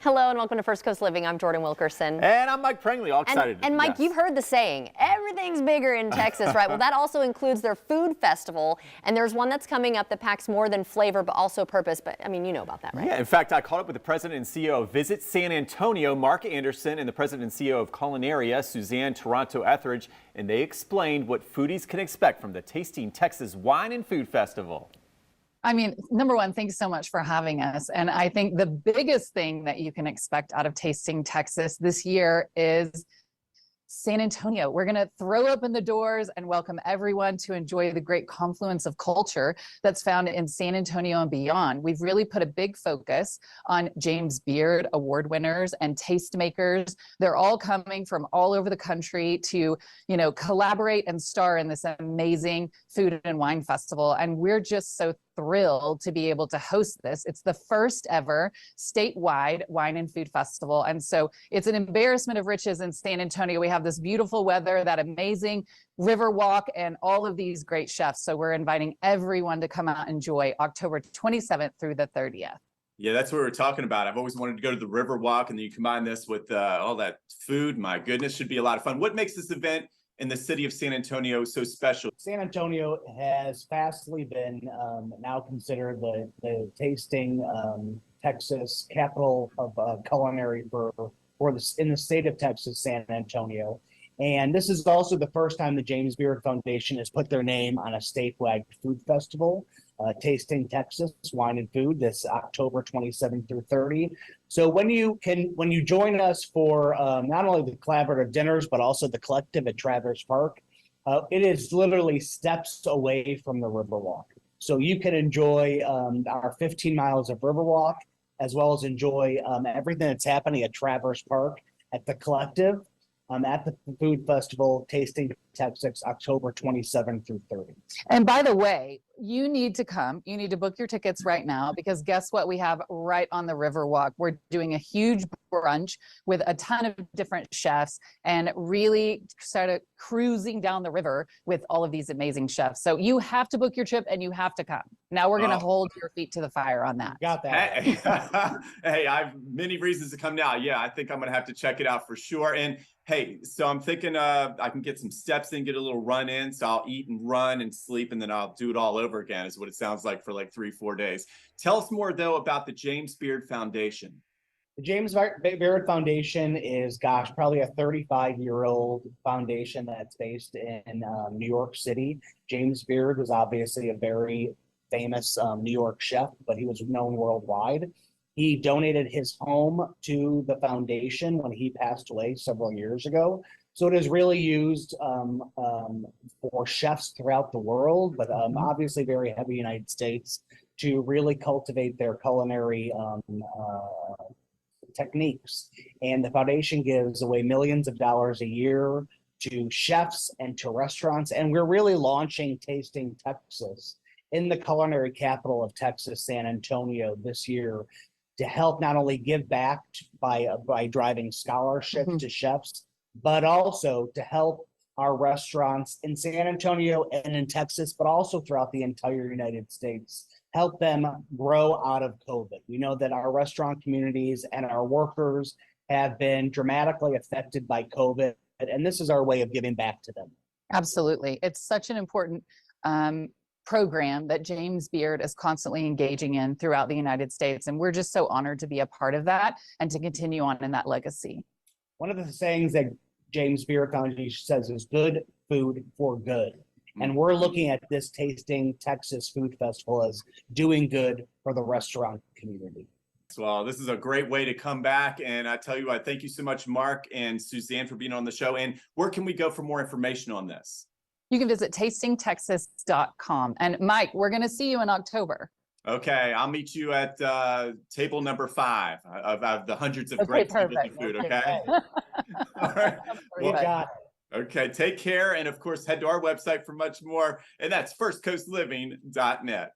Hello and welcome to First Coast Living. I'm Jordan Wilkerson. And I'm Mike Prangley, all excited. And Mike, yes. You've heard the saying, everything's bigger in Texas, right? Well, that also includes their food festival. And there's one that's coming up that packs more than flavor, but also purpose. But I mean, you know about that, right? Yeah, in fact, I caught up with the president and CEO of Visit San Antonio, Mark Anderson, and the president and CEO of Culinaria, Suzanne, Taranto-Etheredge, and they explained what foodies can expect from the Tasting Texas Wine and Food Festival. I mean, number one, thanks so much for having us. And I think the biggest thing that you can expect out of Tasting Texas this year is San Antonio. We're going to throw open the doors and welcome everyone to enjoy the great confluence of culture that's found in San Antonio and beyond. We've really put a big focus on James Beard award winners and tastemakers. They're all coming from all over the country to, collaborate and star in this amazing food and wine festival. And we're just so thrilled to be able to host this. It's the first ever statewide wine and food festival. And so it's an embarrassment of riches in San Antonio. We have this beautiful weather, that amazing Riverwalk, and all of these great chefs. So we're inviting everyone to come out and enjoy October 27th through the 30th. Yeah, that's what we were talking about. I've always wanted to go to the Riverwalk, and then you combine this with all that food. My goodness, should be a lot of fun. What makes this event in the city of San Antonio so special? San Antonio has fastly been now considered the tasting Texas capital of culinary in the state of Texas, San Antonio. And this is also the first time the James Beard Foundation has put their name on a statewide food festival, Tasting Texas Wine and Food, this October 27th through 30. So when you join us for not only the collaborative dinners, but also the collective at Traverse Park, it is literally steps away from the Riverwalk. So you can enjoy our 15 miles of Riverwalk, as well as enjoy everything that's happening at Traverse Park, at the collective, at the food festival, Tasting Texas, October 27th through 30. And by the way, you need to come. You need to book your tickets right now, because guess what we have right on the Riverwalk? We're doing a huge brunch with a ton of different chefs and really started cruising down the river with all of these amazing chefs. So you have to book your trip and you have to come. Now we're going to hold your feet to the fire on that. Got that. Hey, I have many reasons to come now. Yeah, I think I'm going to have to check it out for sure. And hey, so I'm thinking I can get some steps in, get a little run in. So I'll eat and run and sleep, and then I'll do it all over again, is what it sounds like, for like 3-4 days. Tell us more, though, about the James Beard Foundation. The James Beard Foundation is, probably a 35-year-old foundation that's based in New York City. James Beard was obviously a very famous New York chef, but he was known worldwide. He donated his home to the foundation when he passed away several years ago. So it is really used for chefs throughout the world, but obviously very heavy United States, to really cultivate their culinary techniques. And the foundation gives away millions of dollars a year to chefs and to restaurants. And we're really launching Tasting Texas in the culinary capital of Texas, San Antonio, this year, to help not only give back by driving scholarship to chefs, but also to help our restaurants in San Antonio and in Texas, but also throughout the entire United States, help them grow out of COVID. We know that our restaurant communities and our workers have been dramatically affected by COVID, and this is our way of giving back to them. Absolutely. It's such an important program that James Beard is constantly engaging in throughout the United States. And we're just so honored to be a part of that and to continue on in that legacy. One of the sayings that James Beard Foundation says is good food for good. And we're looking at this Tasting Texas Food Festival as doing good for the restaurant community. Well, this is a great way to come back. And I tell you what, thank you so much, Mark and Suzanne, for being on the show. And where can we go for more information on this? You can visit tastingtexas.com. And Mike, we're going to see you in October. Okay, I'll meet you at table number 5 of the hundreds of great tables of food, okay? All right. Well, got it. Okay, take care. And of course, head to our website for much more. And that's firstcoastliving.net.